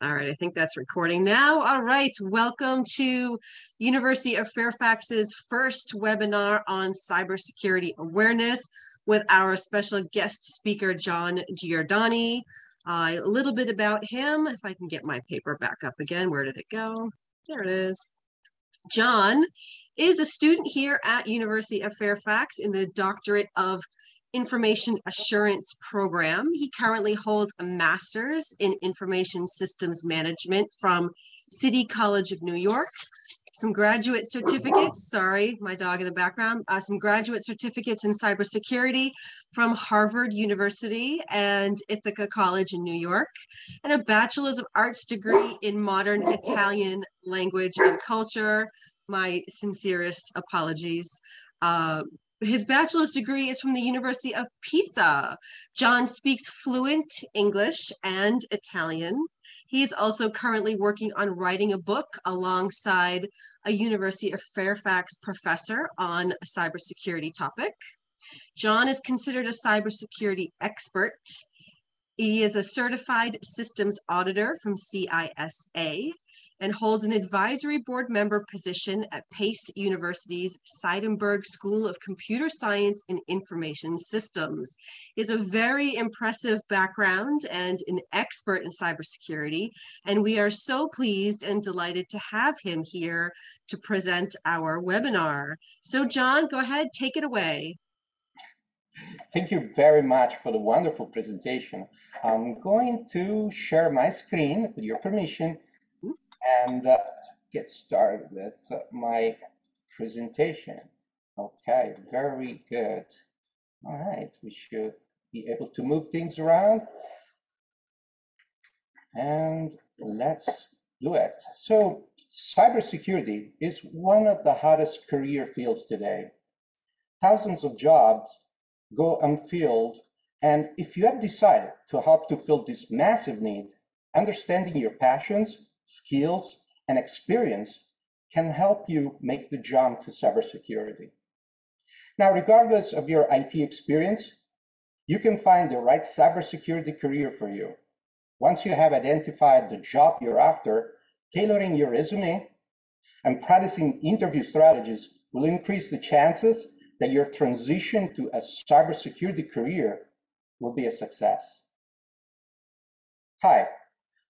All right, I think that's recording now. All right, welcome to University of Fairfax's first webinar on cybersecurity awareness with our special guest speaker, John Giordani. A little bit about him, if I can get my paper back up again. Where did it go? There it is. John is a student here at University of Fairfax in the Doctorate of Information Assurance program. He currently holds a master's in Information Systems Management from City College of New York, some graduate certificates, sorry, my dog in the background, some graduate certificates in cybersecurity from Harvard University and Ithaca College in New York, and a Bachelor's of Arts degree in Modern Italian Language and Culture. My sincerest apologies. His bachelor's degree is from the University of Pisa. John speaks fluent English and Italian. He is also currently working on writing a book alongside a University of Fairfax professor on a cybersecurity topic. John is considered a cybersecurity expert. He is a certified systems auditor from CISA and holds an advisory board member position at Pace University's Seidenberg School of Computer Science and Information Systems. He has a very impressive background and an expert in cybersecurity, and we are so pleased and delighted to have him here to present our webinar. So John, go ahead, take it away. Thank you very much for the wonderful presentation. I'm going to share my screen with your permission and get started with my presentation. Okay, very good. All right, we should be able to move things around. And let's do it. So cybersecurity is one of the hottest career fields today. Thousands of jobs go unfilled, and if you have decided to help to fill this massive need, understanding your passions, skills, and experience can help you make the jump to cybersecurity. Now, regardless of your IT experience, you can find the right cybersecurity career for you. Once you have identified the job you're after, tailoring your resume and practicing interview strategies will increase the chances that your transition to a cybersecurity career will be a success. Hi,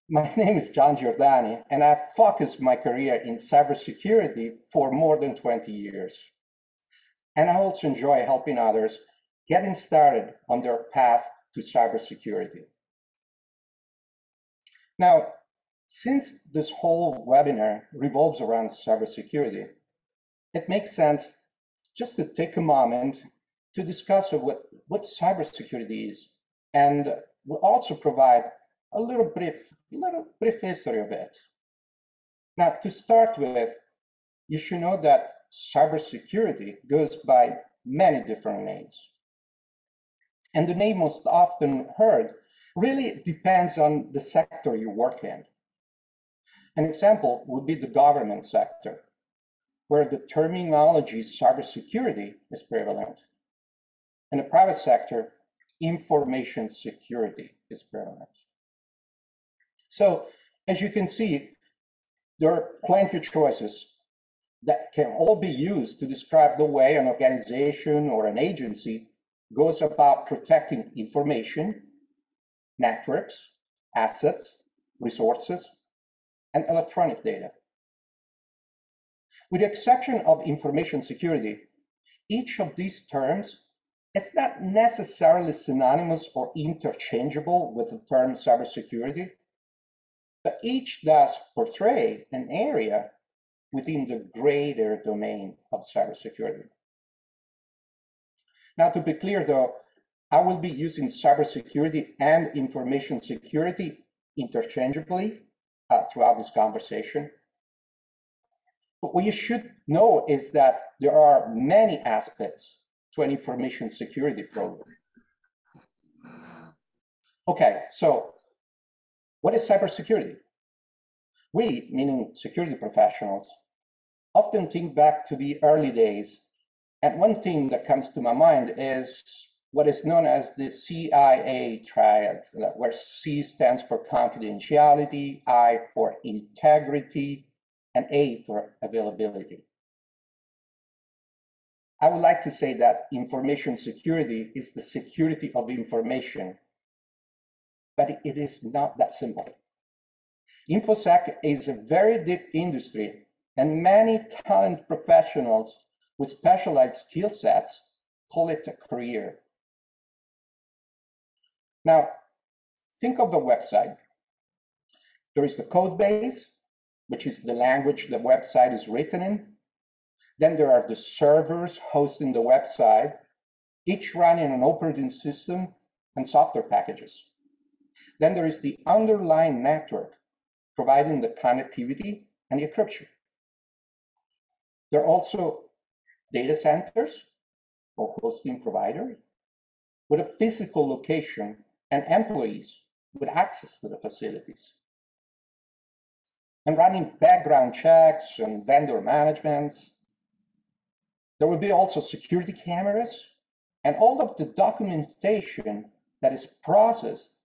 my name is John Giordani, and I've focused my career in cybersecurity for more than 20 years. And I also enjoy helping others getting started on their path to cybersecurity. Now, since this whole webinar revolves around cybersecurity, it makes sense just to take a moment to discuss what cybersecurity is, and we'll also provide a little brief history of it. Now, to start with, you should know that cybersecurity goes by many different names. And the name most often heard really depends on the sector you work in. An example would be the government sector, where the terminology cybersecurity is prevalent. In the private sector, information security is prevalent. So, as you can see, there are plenty of choices that can all be used to describe the way an organization or an agency goes about protecting information, networks, assets, resources, and electronic data. With the exception of information security, each of these terms is not necessarily synonymous or interchangeable with the term cybersecurity, but each does portray an area within the greater domain of cybersecurity. Now, to be clear though, I will be using cybersecurity and information security interchangeably throughout this conversation. But what you should know is that there are many aspects to an information security program. Okay, so what is cybersecurity? We, meaning security professionals, often think back to the early days, and one thing that comes to my mind is what is known as the CIA triad, where C stands for confidentiality, I for integrity, and A for availability. I would like to say that information security is the security of information, but it is not that simple. InfoSec is a very deep industry, and many talented professionals with specialized skill sets call it a career. Now, think of the website. There is the code base, which is the language the website is written in. Then there are the servers hosting the website, each running an operating system and software packages. Then there is the underlying network, providing the connectivity and the encryption. There are also data centers or hosting providers with a physical location and employees with access to the facilities. And running background checks and vendor managements. There will be also security cameras and all of the documentation that is processed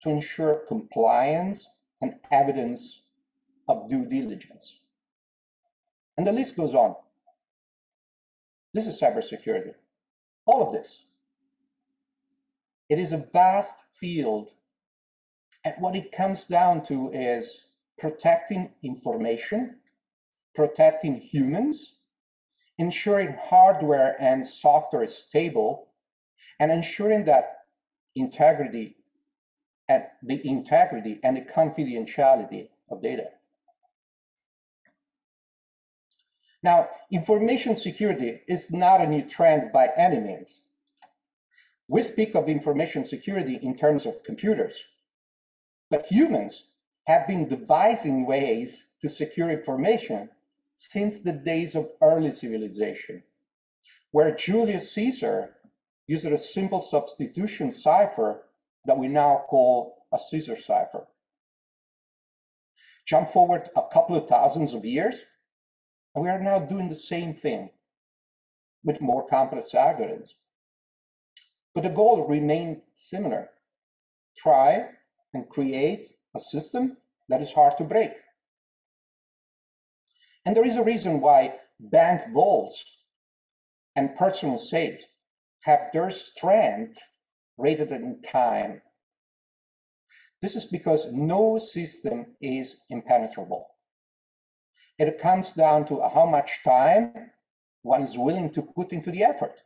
to ensure compliance and evidence of due diligence. And the list goes on. This is cybersecurity. All of this. It is a vast field, and what it comes down to is protecting information, protecting humans, ensuring hardware and software is stable, and ensuring that the integrity and the confidentiality of data. Now, information security is not a new trend by any means. We speak of information security in terms of computers, but humans have been devising ways to secure information since the days of early civilization, where Julius Caesar used a simple substitution cipher that we now call a Caesar cipher. Jump forward a couple of thousands of years, and we are now doing the same thing with more complex algorithms. But the goal remained similar. Try and create a system that is hard to break. And there is a reason why bank vaults and personal safes have their strength rated in time. This is because no system is impenetrable. It comes down to how much time one is willing to put into the effort.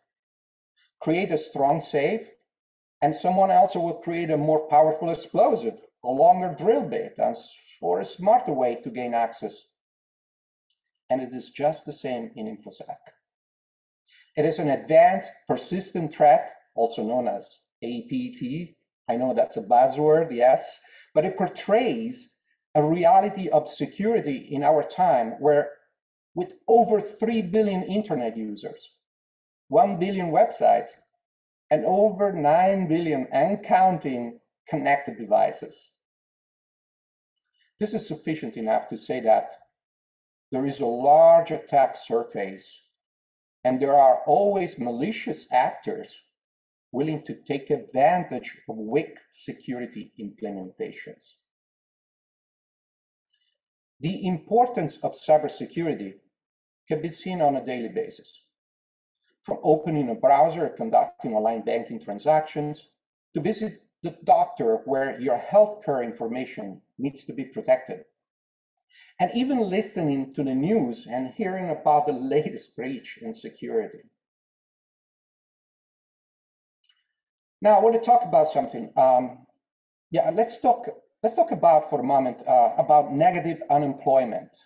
Create a strong safe, and someone else will create a more powerful explosive, a longer drill bit, or a smarter way to gain access. And it is just the same in InfoSec. It is an advanced persistent threat, also known as APT. I know that's a buzzword, yes, but it portrays a reality of security in our time where with over 3 billion internet users, 1 billion websites, and over 9 billion and counting connected devices. This is sufficient enough to say that there is a large attack surface, and there are always malicious actors willing to take advantage of weak security implementations. The importance of cybersecurity can be seen on a daily basis. From opening a browser, conducting online banking transactions, to visit the doctor where your healthcare information needs to be protected. And even listening to the news and hearing about the latest breach in security. Now, I want to talk about something. Let's talk about for a moment about negative unemployment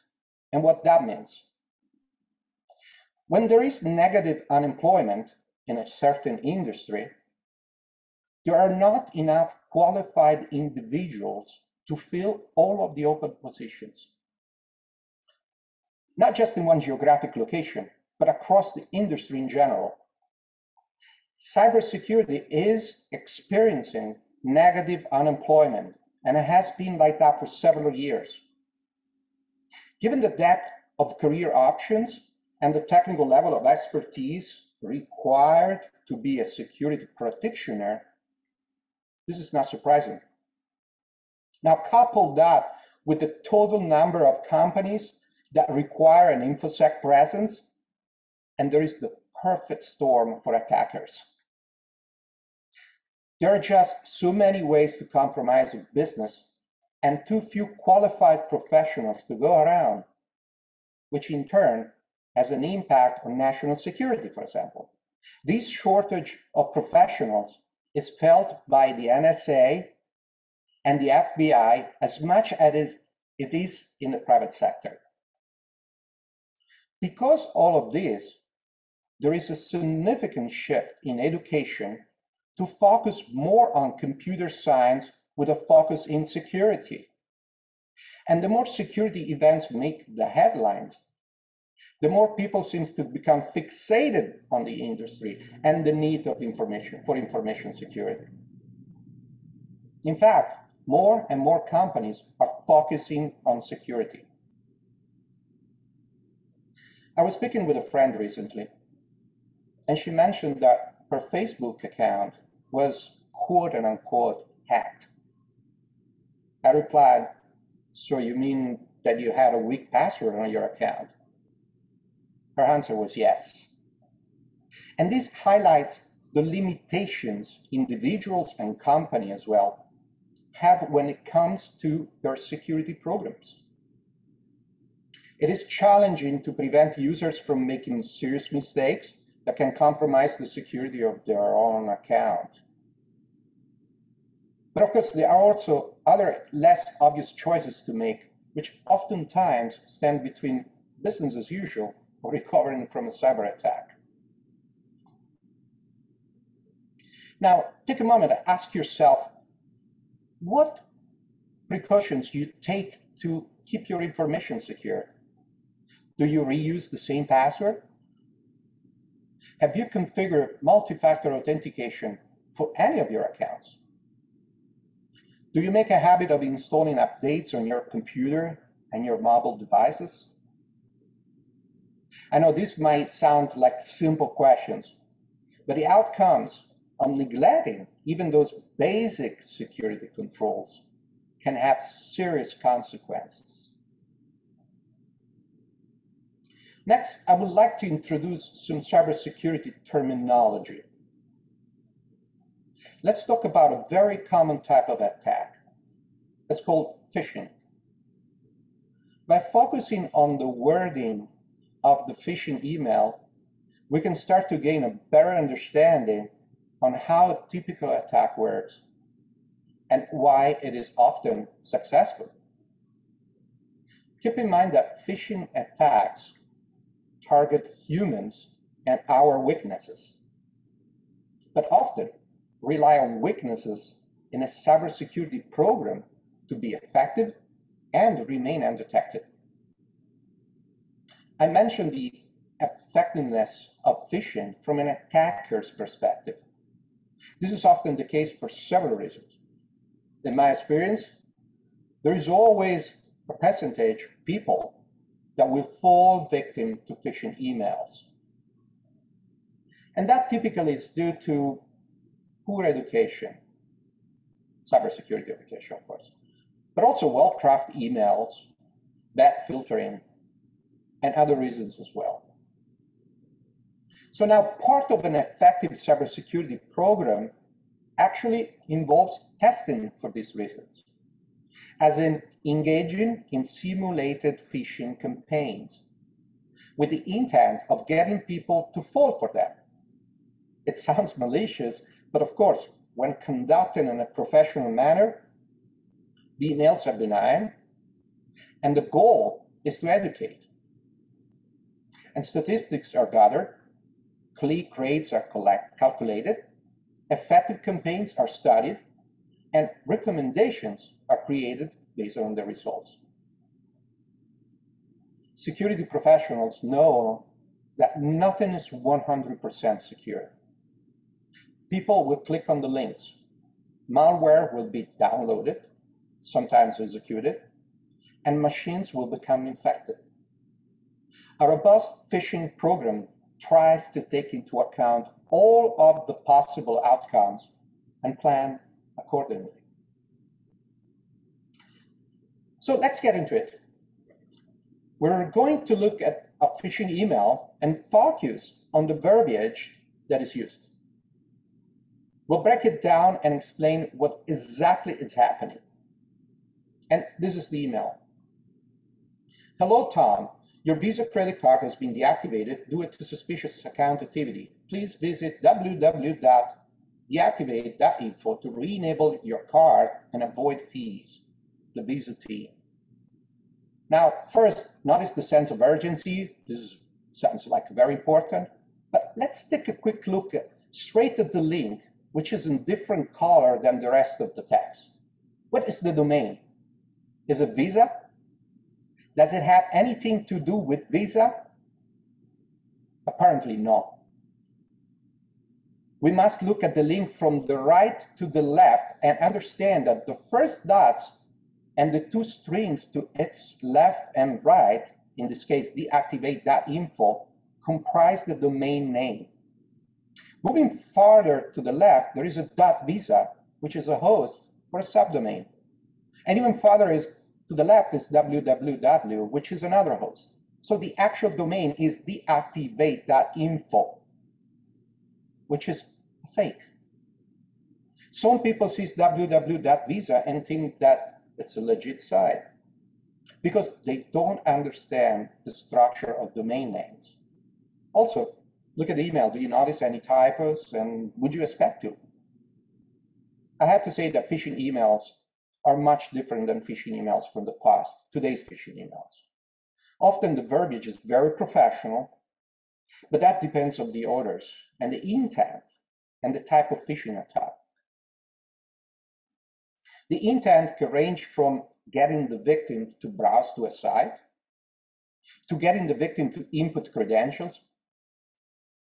and what that means. When there is negative unemployment in a certain industry, there are not enough qualified individuals to fill all of the open positions. Not just in one geographic location, but across the industry in general. Cybersecurity is experiencing negative unemployment, and it has been like that for several years. Given the depth of career options and the technical level of expertise required to be a security practitioner, this is not surprising. Now, couple that with the total number of companies that require an InfoSec presence, and there is the perfect storm for attackers. There are just so many ways to compromise a business and too few qualified professionals to go around, which in turn has an impact on national security, for example. This shortage of professionals is felt by the NSA and the FBI as much as it is in the private sector. Because all of this, there is a significant shift in education to focus more on computer science with a focus in security. And the more security events make the headlines, the more people seem to become fixated on the industry and the need of information security. In fact, more and more companies are focusing on security. I was speaking with a friend recently, and she mentioned that her Facebook account was quote unquote hacked. I replied, so you mean that you had a weak password on your account? Her answer was yes. And this highlights the limitations individuals and companies as well have when it comes to their security programs. It is challenging to prevent users from making serious mistakes that can compromise the security of their own account. But of course, there are also other less obvious choices to make, which oftentimes stand between business as usual or recovering from a cyber attack. Now, take a moment to ask yourself what precautions you take to keep your information secure. Do you reuse the same password? Have you configured multi-factor authentication for any of your accounts? Do you make a habit of installing updates on your computer and your mobile devices? I know this might sound like simple questions, but the outcomes of neglecting even those basic security controls can have serious consequences. Next, I would like to introduce some cybersecurity terminology. Let's talk about a very common type of attack. It's called phishing. By focusing on the wording of the phishing email, we can start to gain a better understanding on how a typical attack works and why it is often successful. Keep in mind that phishing attacks target humans and our weaknesses, but often rely on weaknesses in a cybersecurity program to be effective and remain undetected. I mentioned the effectiveness of phishing from an attacker's perspective. This is often the case for several reasons. In my experience, there is always a percentage of people that will fall victim to phishing emails. And that typically is due to poor education, cybersecurity education, of course, but also well-crafted emails, bad filtering, and other reasons as well. So now part of an effective cybersecurity program actually involves testing for these reasons, as in engaging in simulated phishing campaigns with the intent of getting people to fall for them. It sounds malicious, but of course, when conducted in a professional manner, the emails are benign, and the goal is to educate. And statistics are gathered, click rates are calculated, effective campaigns are studied, and recommendations are created based on the results. Security professionals know that nothing is 100% secure. People will click on the links. Malware will be downloaded, sometimes executed, and machines will become infected. A robust phishing program tries to take into account all of the possible outcomes and plan accordingly. So let's get into it. We're going to look at a phishing email and focus on the verbiage that is used. We'll break it down and explain what exactly is happening. And this is the email. Hello, Tom. Your Visa credit card has been deactivated due to suspicious account activity. Please visit www.deactivate.info to re-enable your card and avoid fees. The Visa team. Now, first, notice the sense of urgency. This sounds like very important, but let's take a quick look straight at the link, which is in different color than the rest of the text. What is the domain? Is it Visa? Does it have anything to do with Visa? Apparently no. We must look at the link from the right to the left and understand that the first dots and the two strings to its left and right, in this case deactivate.info, comprise the domain name. Moving farther to the left, there is a .visa, which is a host or a subdomain. And even farther to the left is www, which is another host. So the actual domain is deactivate.info, which is fake. Some people see www.visa and think that it's a legit site because they don't understand the structure of domain names. Also, look at the email. Do you notice any typos, and would you expect to? I have to say that phishing emails are much different than phishing emails from the past, today's phishing emails. Often the verbiage is very professional, but that depends on the orders and the intent and the type of phishing attack. The intent can range from getting the victim to browse to a site, to getting the victim to input credentials,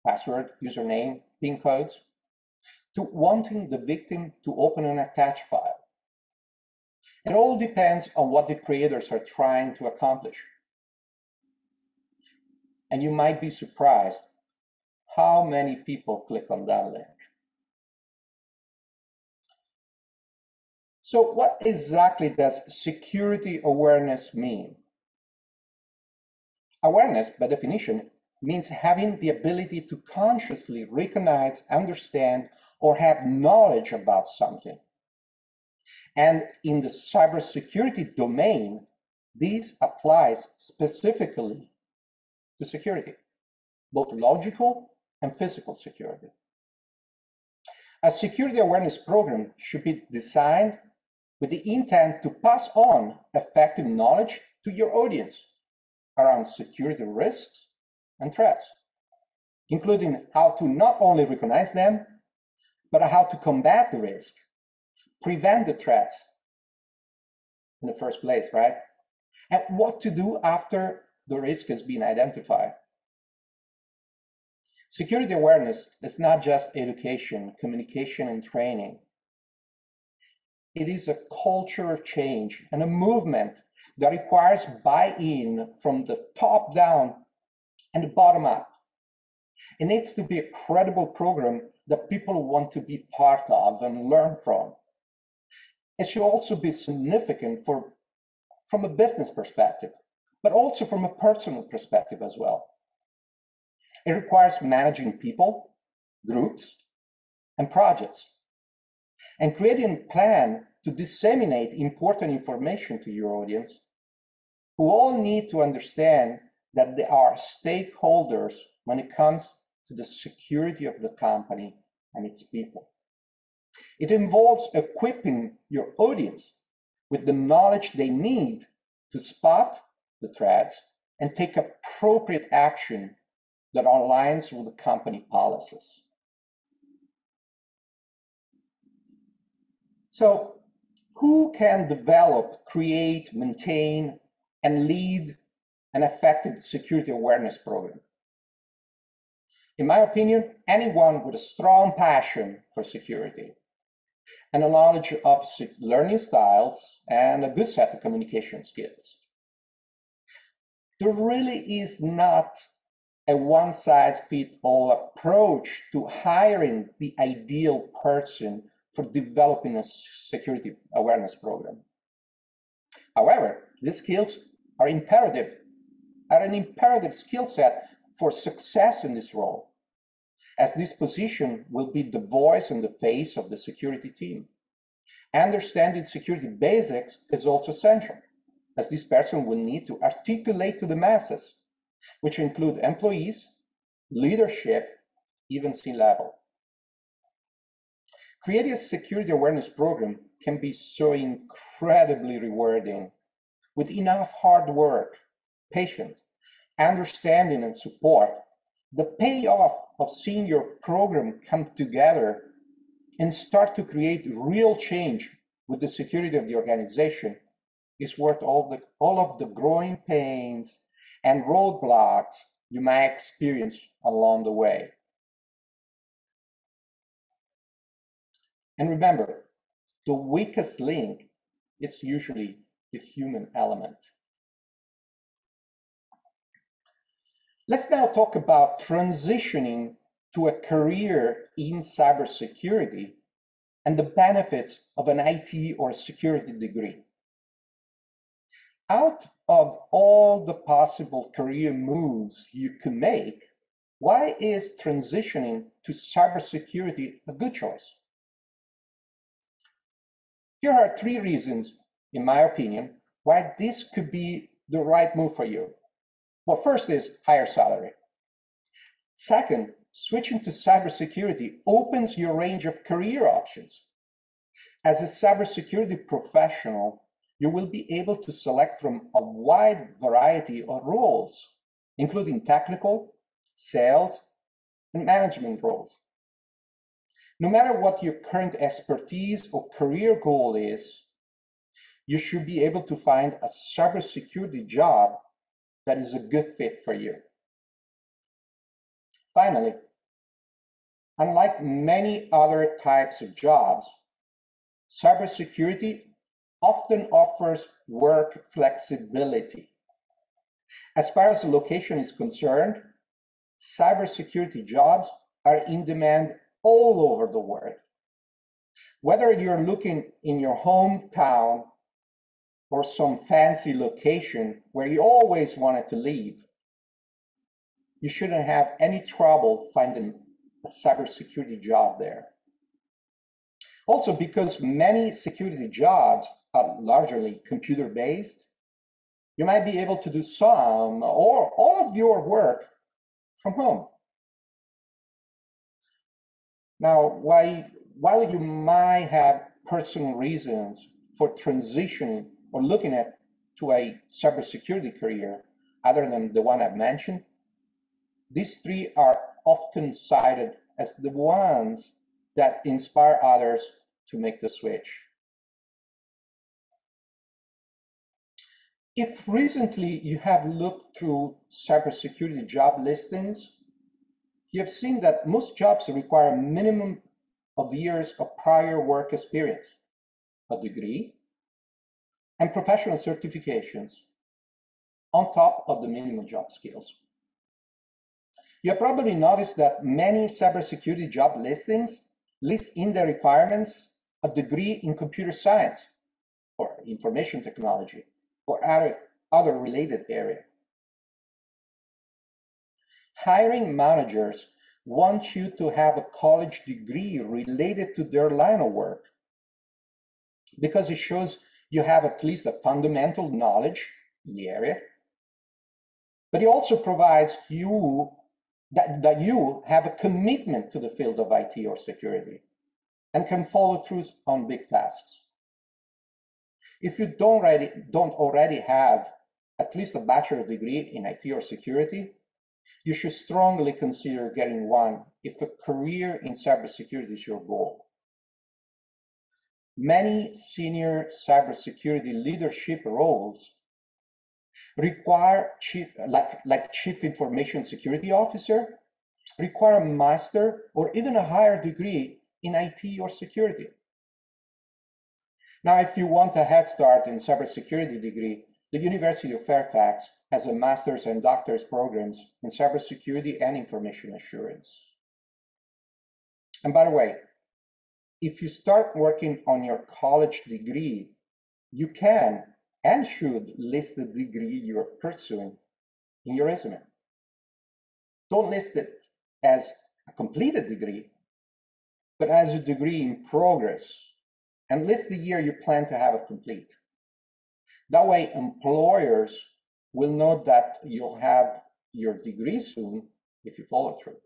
password, username, PIN codes, to wanting the victim to open an attached file. It all depends on what the creators are trying to accomplish. And you might be surprised how many people click on that link. So what exactly does security awareness mean? Awareness, by definition, means having the ability to consciously recognize, understand, or have knowledge about something. And in the cybersecurity domain, this applies specifically to security, both logical and physical security. A security awareness program should be designed with the intent to pass on effective knowledge to your audience around security risks and threats, including how to not only recognize them, but how to combat the risk, prevent the threats in the first place, right? And what to do after the risk has been identified. Security awareness is not just education, communication, and training. It is a cultural change and a movement that requires buy-in from the top down and the bottom up. It needs to be a credible program that people want to be part of and learn from. It should also be significant from a business perspective, but also from a personal perspective as well. It requires managing people, groups, and projects, and creating a plan to disseminate important information to your audience, who all need to understand that they are stakeholders when it comes to the security of the company and its people. It involves equipping your audience with the knowledge they need to spot the threats and take appropriate action that aligns with the company policies. So, who can develop, create, maintain, and lead an effective security awareness program? In my opinion, anyone with a strong passion for security and a knowledge of learning styles and a good set of communication skills. There really is not a one-size-fits-all approach to hiring the ideal person for developing a security awareness program. However, these skills are an imperative skill set for success in this role, as this position will be the voice and the face of the security team. Understanding security basics is also essential, as this person will need to articulate to the masses, which include employees, leadership, even C-level. Creating a security awareness program can be so incredibly rewarding. With enough hard work, patience, understanding, and support, the payoff of seeing your program come together and start to create real change with the security of the organization is worth all of the growing pains and roadblocks you might experience along the way. And remember, the weakest link is usually the human element. Let's now talk about transitioning to a career in cybersecurity and the benefits of an IT or security degree. Out of all the possible career moves you can make, why is transitioning to cybersecurity a good choice? Here are 3 reasons, in my opinion, why this could be the right move for you. Well, first is higher salary. Second, switching to cybersecurity opens your range of career options. As a cybersecurity professional, you will be able to select from a wide variety of roles, including technical, sales, and management roles. No matter what your current expertise or career goal is, you should be able to find a cybersecurity job that is a good fit for you. Finally, unlike many other types of jobs, cybersecurity often offers work flexibility. As far as the location is concerned, cybersecurity jobs are in demand all over the world. Whether you're looking in your hometown or some fancy location where you always wanted to live, you shouldn't have any trouble finding a cybersecurity job there. Also, because many security jobs are largely computer-based, you might be able to do some or all of your work from home. Now, while you might have personal reasons for transitioning or looking to a cybersecurity career other than the one I've mentioned, these 3 are often cited as the ones that inspire others to make the switch. If recently you have looked through cybersecurity job listings, you have seen that most jobs require a minimum of years of prior work experience, a degree, and professional certifications on top of the minimum job skills. You have probably noticed that many cybersecurity job listings list in their requirements a degree in computer science or information technology or other related area. Hiring managers want you to have a college degree related to their line of work because it shows you have at least a fundamental knowledge in the area, but it also provides you that you have a commitment to the field of IT or security and can follow through on big tasks. If you don't already have at least a bachelor's degree in IT or security, you should strongly consider getting one if a career in cybersecurity is your goal. Many senior cybersecurity leadership roles require chief information security officer, require a master or even a higher degree in IT or security. Now, if you want a head start in cybersecurity degree, the University of Fairfax as a master's and doctor's programs in cybersecurity and information assurance. And by the way, if you start working on your college degree, you can and should list the degree you're pursuing in your resume. Don't list it as a completed degree, but as a degree in progress, and list the year you plan to have it complete. That way, employers will know that you'll have your degree soon if you follow through.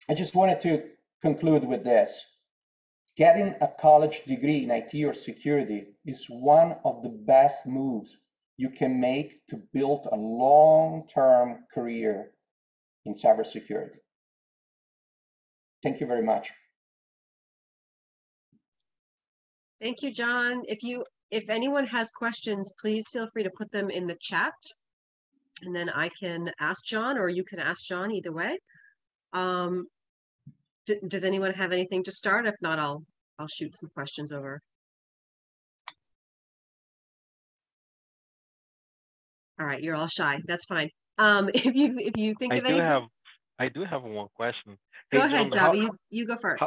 I just wanted to conclude with this. Getting a college degree in IT or security is one of the best moves you can make to build a long-term career in cybersecurity. Thank you very much. Thank you, John. If anyone has questions, please feel free to put them in the chat, and then I can ask John, or you can ask John, either way. Does anyone have anything to start? If not, I'll shoot some questions over. All right, you're all shy. That's fine. If you think of anything, I do have one question. Go Hey, ahead, John, Davi. You go first.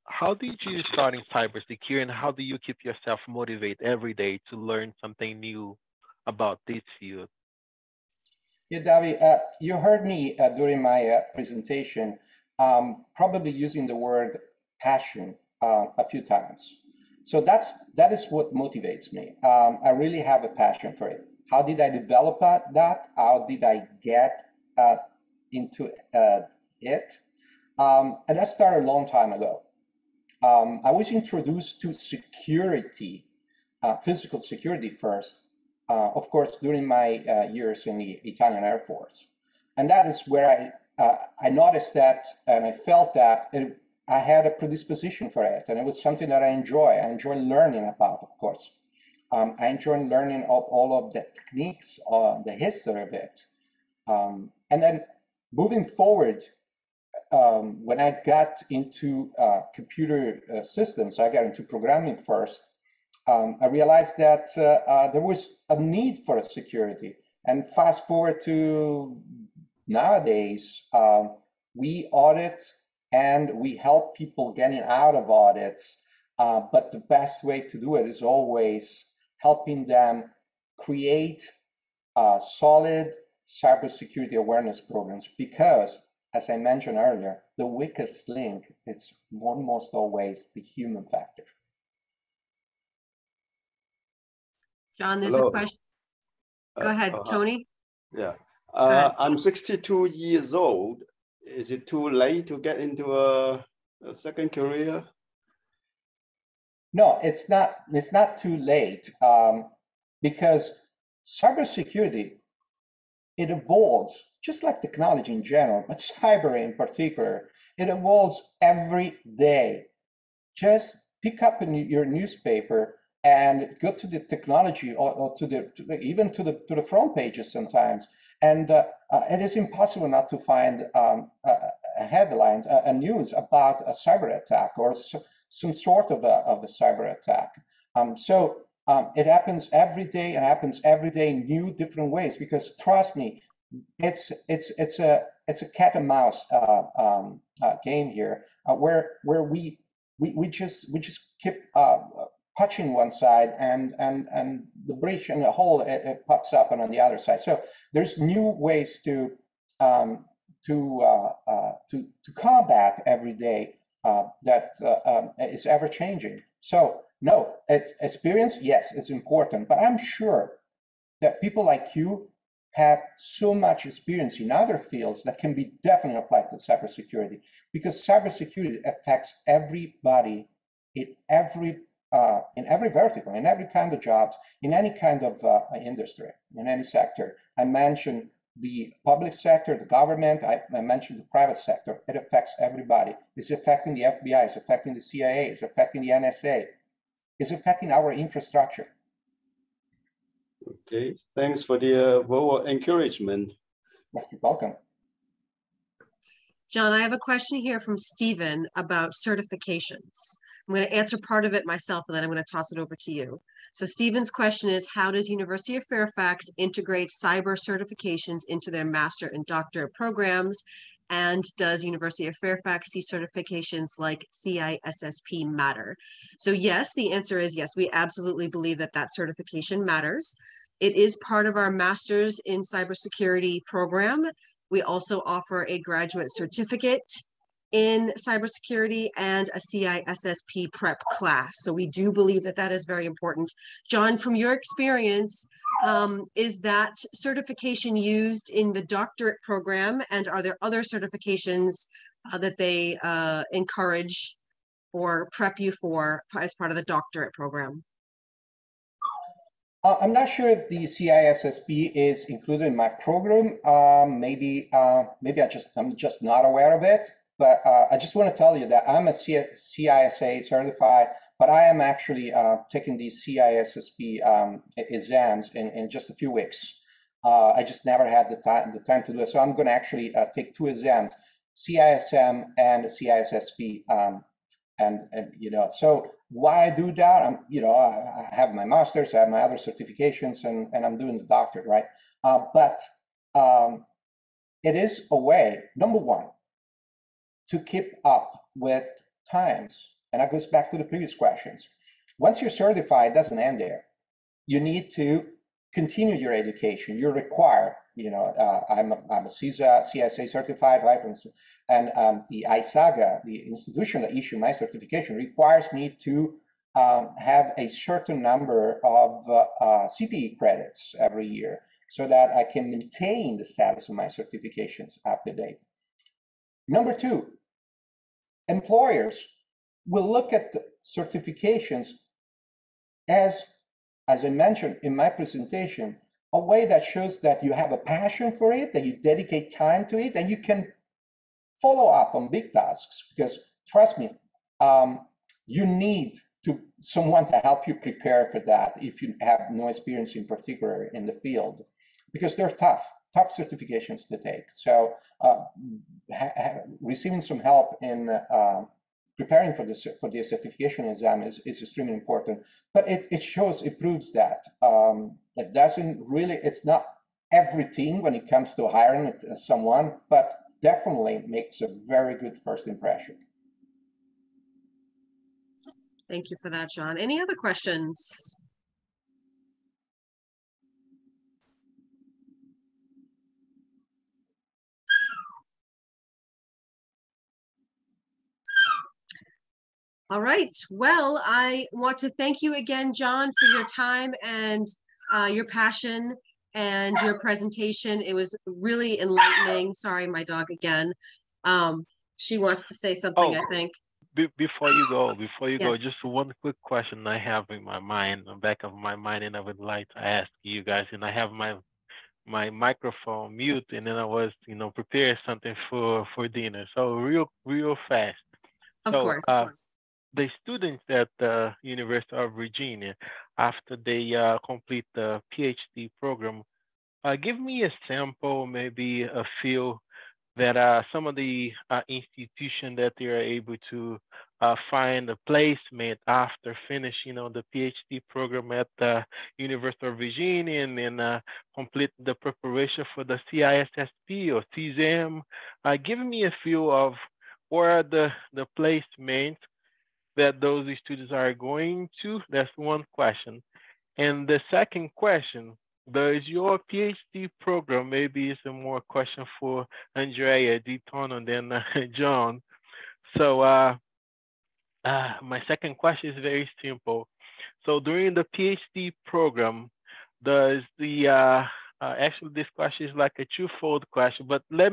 How did you start in cybersecurity, and how do you keep yourself motivated every day to learn something new about this field? Yeah, Davi, you heard me during my presentation probably using the word passion a few times. So that is what motivates me. I really have a passion for it. How did I develop that? How did I get into it? And that started a long time ago. I was introduced to security, physical security first, of course, during my years in the Italian Air Force. And that is where I noticed that, and I felt that I had a predisposition for it, and it was something that I enjoy. I enjoy learning about, of course. I enjoy learning of all of the techniques, the history of it. And then moving forward, when I got into computer systems, I got into programming first. I realized that there was a need for a security. And fast forward to nowadays, we audit and we help people getting out of audits. But the best way to do it is always helping them create solid cybersecurity awareness programs, because, as I mentioned earlier, the weakest link, it's almost always the human factor. John, there's a question. Go ahead, Tony. Yeah. I'm 62 years old. Is it too late to get into a second career? No, it's not. It's not too late, because cybersecurity, it evolves just like technology in general, but cyber in particular. It evolves every day. Just pick up your newspaper and go to the technology, or even to the front pages sometimes, and it is impossible not to find a headline, a news about a cyber attack or some sort of a cyber attack. So it happens every day, and happens every day in new, different ways. Because trust me, it's a cat and mouse game here, where we just keep touching one side, and the breach and the hole it pops up on the other side. So there's new ways to combat every day that is ever changing. So no, it's experience, yes, it's important, but I'm sure that people like you have so much experience in other fields that can be definitely applied to cybersecurity, because cybersecurity affects everybody in every vertical, in every kind of jobs, in any kind of industry, in any sector. I mentioned the public sector, the government, I mentioned the private sector. It affects everybody. It's affecting the FBI, it's affecting the CIA, it's affecting the NSA, it's affecting our infrastructure. Okay, thanks for the verbal encouragement. You're welcome. John, I have a question here from Stephen about certifications. I'm going to answer part of it myself, and then I'm going to toss it over to you. So Stephen's question is, how does University of Fairfax integrate cyber certifications into their master and doctorate programs? And does University of Fairfax see certifications like CISSP matter? So yes, the answer is yes. We absolutely believe that that certification matters. It is part of our master's in cybersecurity program. We also offer a graduate certificate in cybersecurity and a CISSP prep class. So we do believe that that is very important. John, from your experience, is that certification used in the doctorate program, and are there other certifications that they encourage or prep you for as part of the doctorate program? I'm not sure if the CISSP is included in my program. Maybe I'm just not aware of it. But I just want to tell you that I'm a CISA certified, but I am actually taking these CISSP exams in just a few weeks. I just never had the time to do it. So I'm going to actually take 2 exams, CISM and CISSP. And so why I do that? I have my master's, I have my other certifications, and I'm doing the doctorate, right? But it is a way, number one, to keep up with times. And that goes back to the previous questions. Once you're certified, it doesn't end there. You need to continue your education. You're required, I'm a CISA certified, right? And the ISAGA, the institution that issued my certification, requires me to have a certain number of CPE credits every year so that I can maintain the status of my certifications up to date. Number 2, employers will look at the certifications as I mentioned in my presentation, a way that shows that you have a passion for it, that you dedicate time to it, and you can follow up on big tasks. Because trust me, you need someone to help you prepare for that if you have no experience in particular in the field, because they're tough certifications to take. So receiving some help in preparing for the certification exam is extremely important. But it proves that it doesn't really, it's not everything when it comes to hiring someone, but definitely makes a very good first impression. Thank you for that, John. Any other questions? All right. Well, I want to thank you again, John, for your time and your passion and your presentation. It was really enlightening. Sorry, my dog again. She wants to say something, I think. Before you go, Yes. just one quick question I have in my mind, the back of my mind, and I would like to ask you guys. And I have my microphone mute, and then I was, preparing something for dinner. So real fast. Of course. The students at the University of Virginia, after they complete the PhD program, give me a sample, maybe a feel that some of the institutions that they are able to find a placement after finishing the PhD program at the University of Virginia, and then complete the preparation for the CISSP or CSAM. Give me a feel of where are the placements that those students are going to. That's one question. And the second question, does your PhD program, maybe it's a more question for Andrea DiTono than John. So my second question is very simple. So during the PhD program, does the actually this question is like a twofold question, but let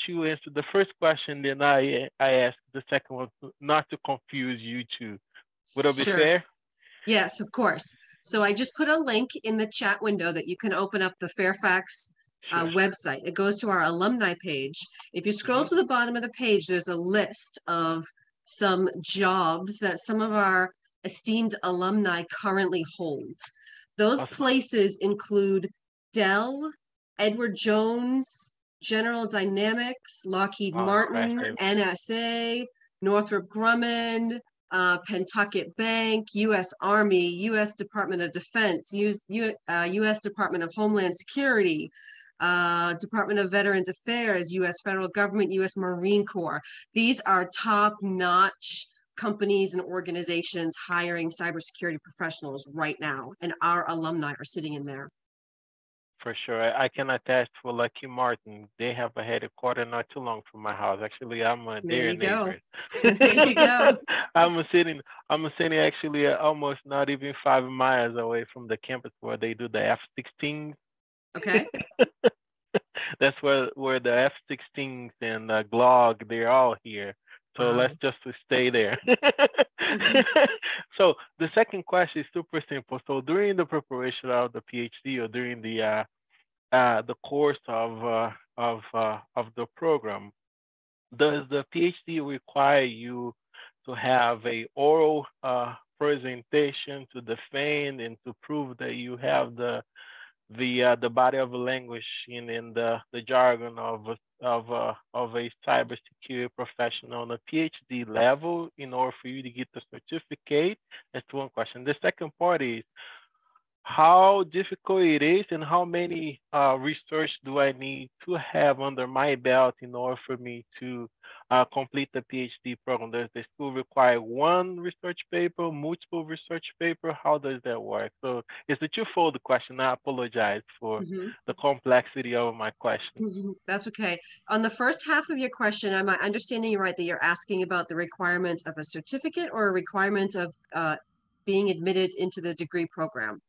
you answer the first question, then I ask the second one, not to confuse you two. Would that be fair? Yes, of course. So I just put a link in the chat window that you can open up the Fairfax website. It goes to our alumni page. If you scroll to the bottom of the page, there's a list of some jobs that some of our esteemed alumni currently hold. Those places include Dell, Edward Jones, General Dynamics, Lockheed Martin, NSA, Northrop Grumman, Pentucket Bank, U.S. Army, U.S. Department of Defense, U.S. Department of Homeland Security, Department of Veterans Affairs, U.S. Federal Government, U.S. Marine Corps. These are top-notch companies and organizations hiring cybersecurity professionals right now, and our alumni are sitting in there. For sure. I can attest for Lucky Martin. They have a headquarters not too long from my house. Actually, I'm their neighbor. There you go. I'm sitting actually almost not even 5 miles away from the campus where they do the F-16s. Okay. That's where the F-16s and Glock, they're all here. So let's just stay there. So the second question is super simple. So during the preparation of the PhD or during the course of the program, does the PhD require you to have a oral presentation to defend and to prove that you have the body of language in the jargon of a cybersecurity professional on a PhD level in order for you to get the certificate? That's one question. The second part is how difficult it is and how many research do I need to have under my belt in order for me to complete the PhD program? Does the school require one research paper, multiple research paper? How does that work? So it's a twofold question. I apologize for the complexity of my question. That's okay. On the first half of your question, am I understanding you right that you're asking about the requirements of a certificate or a requirement of being admitted into the degree program?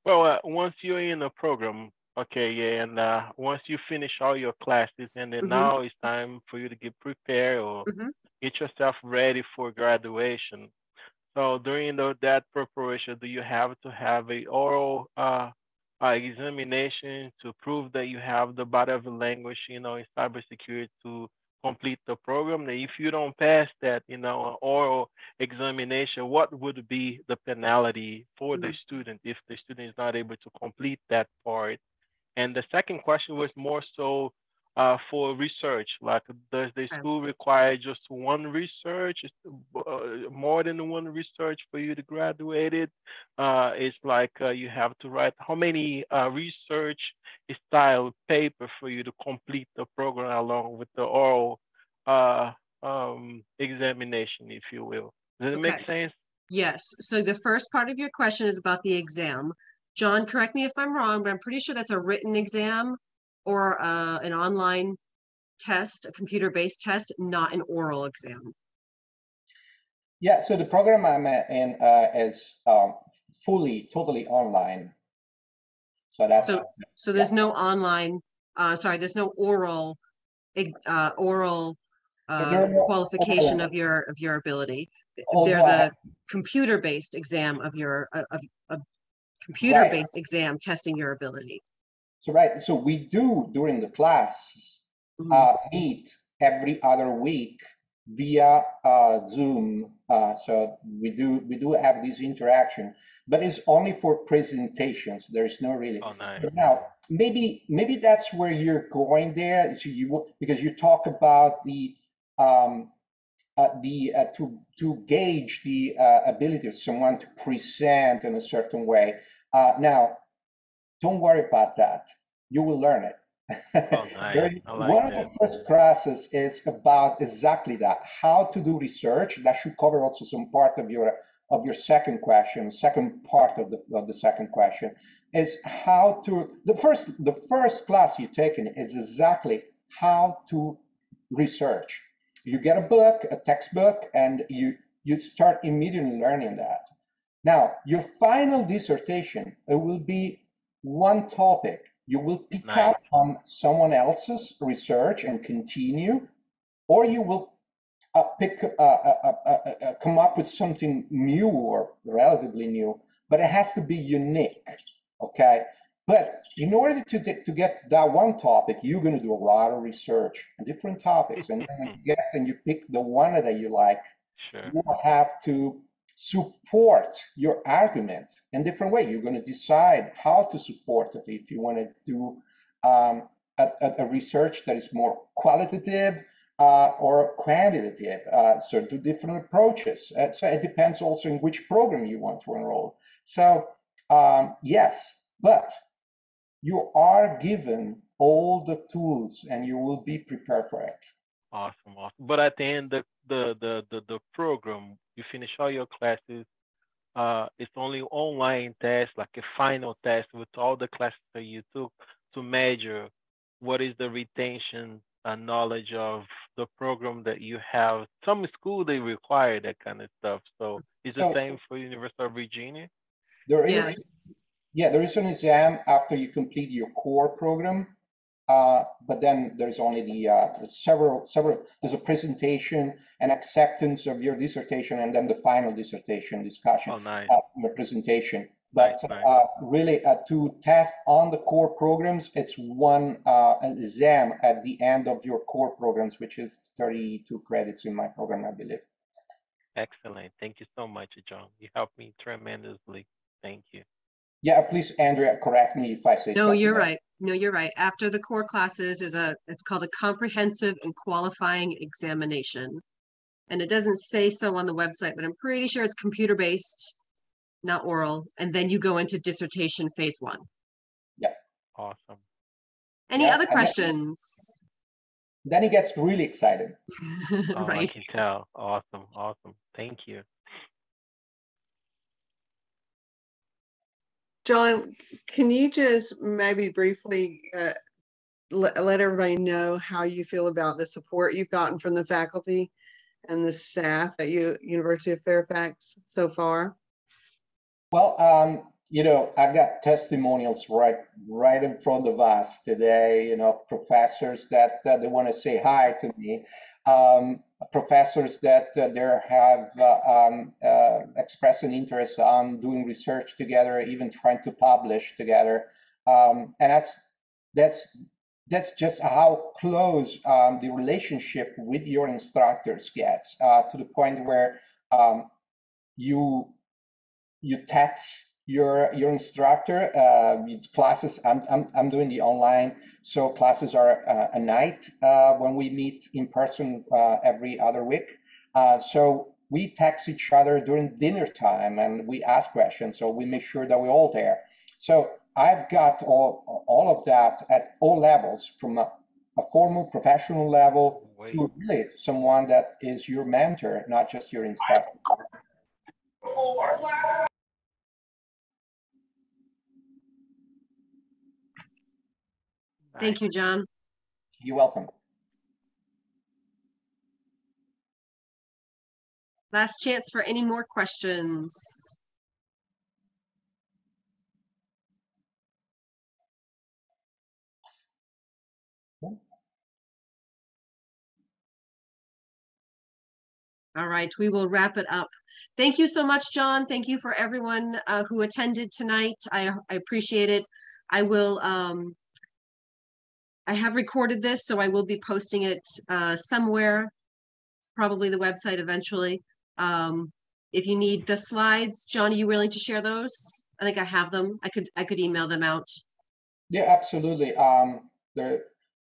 Well, once you're in the program, okay, yeah, and once you finish all your classes, and then now it's time for you to get prepared or get yourself ready for graduation. So during that preparation, do you have to have a oral examination to prove that you have the body of the language, in cybersecurity to complete the program? And if you don't pass that, oral examination, what would be the penalty for the student if the student is not able to complete that part? And the second question was more so for research, like does the school require just one research, more than one research for you to graduate it? It's like you have to write how many research style paper for you to complete the program along with the oral examination, if you will. Does it make sense? Yes. So the first part of your question is about the exam. John, correct me if I'm wrong, but I'm pretty sure that's a written exam or an online test, a computer-based test, not an oral exam. Yeah, so the program I'm in is totally online. So that's so there's no online. There's no oral qualification of your ability. There's a computer-based exam of your computer-based exam testing your ability. So we do during the class meet every other week via Zoom. So we do have this interaction, but it's only for presentations. There is no really. Oh, nice. But now maybe that's where you're going there. So because you talk about to gauge the ability of someone to present in a certain way. Now, don't worry about that. You will learn it. Oh, nice. One of the first classes is about exactly that: how to do research. That should cover also some part of your second question. Second part of the second question is how to. The first class you've taken is exactly how to research. You get a book, a textbook, and you start immediately learning that. Now, your final dissertation, it will be one topic. You will pick up on someone else's research and continue, or you will come up with something new or relatively new, but it has to be unique, okay? But in order to get to that one topic, you're going to do a lot of research on different topics, and then when you pick the one that you like, you will have to support your argument in a different way. You're going to decide how to support it. If you want to do a research that is more qualitative, or quantitative. So two different approaches. So it depends also in which program you want to enroll. So yes, but you are given all the tools and you will be prepared for it. Awesome, awesome. But at the end, the program, you finish all your classes. It's only online test, like a final test with all the classes that you took to measure what is the retention knowledge of the program that you have. Some school they require that kind of stuff. So it's the same for University of Virginia. There is, yeah, there is an exam after you complete your core program. But then there's only the several, there's a presentation and acceptance of your dissertation, and then the final dissertation discussion, your presentation. But really, to test on the core programs, it's one exam at the end of your core programs, which is 32 credits in my program, I believe. Excellent. Thank you so much, John. You helped me tremendously. Thank you. Yeah, please, Andrea, correct me if I say something. No, you're right. No, you're right. After the core classes is it's called a comprehensive and qualifying examination. And it doesn't say so on the website, but I'm pretty sure it's computer-based, not oral. And then you go into dissertation phase 1. Yeah. Awesome. Any other questions? Then he gets really excited. Right. I can tell. Awesome. Awesome. Thank you. John, can you just maybe briefly let everybody know how you feel about the support you've gotten from the faculty and the staff at University of Fairfax so far? Well, you know, I got testimonials right in front of us today, you know, professors that they want to say hi to me, professors that there have expressed an interest on doing research together, even trying to publish together. And that's just how close the relationship with your instructors gets, to the point where you text your instructor. Classes, I'm doing the online, so classes are a night when we meet in person every other week. So we text each other during dinner time and we ask questions, so we make sure that we're all there. So I've got all of that at all levels, from a formal professional level to really someone that is your mentor, not just your instructor. Thank you, John. You're welcome. Last chance for any more questions. All right, we will wrap it up. Thank you so much, John. Thank you for everyone who attended tonight. I appreciate it. I will, I have recorded this, so I will be posting it somewhere, probably the website eventually. If you need the slides, John, are you willing to share those? I think I have them. I could email them out. Yeah, absolutely.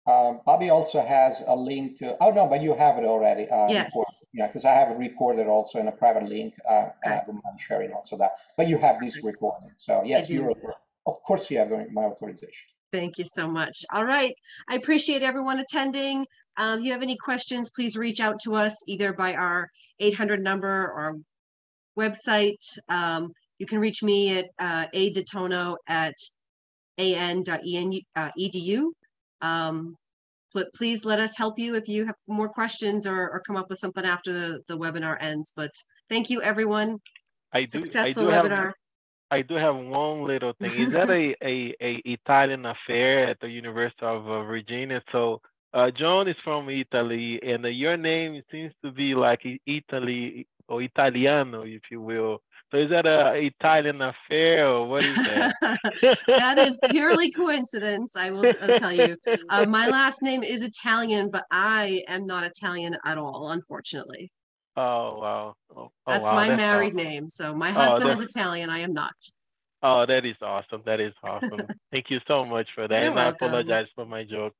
Bobby also has a link to, oh no, but you have it already. Yes. Yeah, because I have it recorded also in a private link, and I don't mind sharing also that. But you have this recording, so yes, of course you have my authorization. Thank you so much. All right, I appreciate everyone attending. If you have any questions, please reach out to us either by our 800 number or website. You can reach me at adetono@an.edu. Please let us help you if you have more questions or come up with something after the webinar ends. But thank you, everyone. Successful webinar. I do have one little thing. Is that a Italian affair at the University of Virginia? So John is from Italy, and your name seems to be like Italy or Italiano, if you will. So is that an Italian affair, or what is that? That is purely coincidence, I'll tell you. My last name is Italian, but I am not Italian at all, unfortunately. Oh, wow. That's my married name. So my husband is Italian. I am not. Oh, that is awesome. That is awesome. Thank you so much for that. You're And I welcome. apologize for my joke.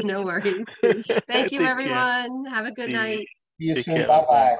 No worries. Thank you, Take care. everyone. Have a good See you. night. See you Take soon. care. Bye Bye-bye. bye.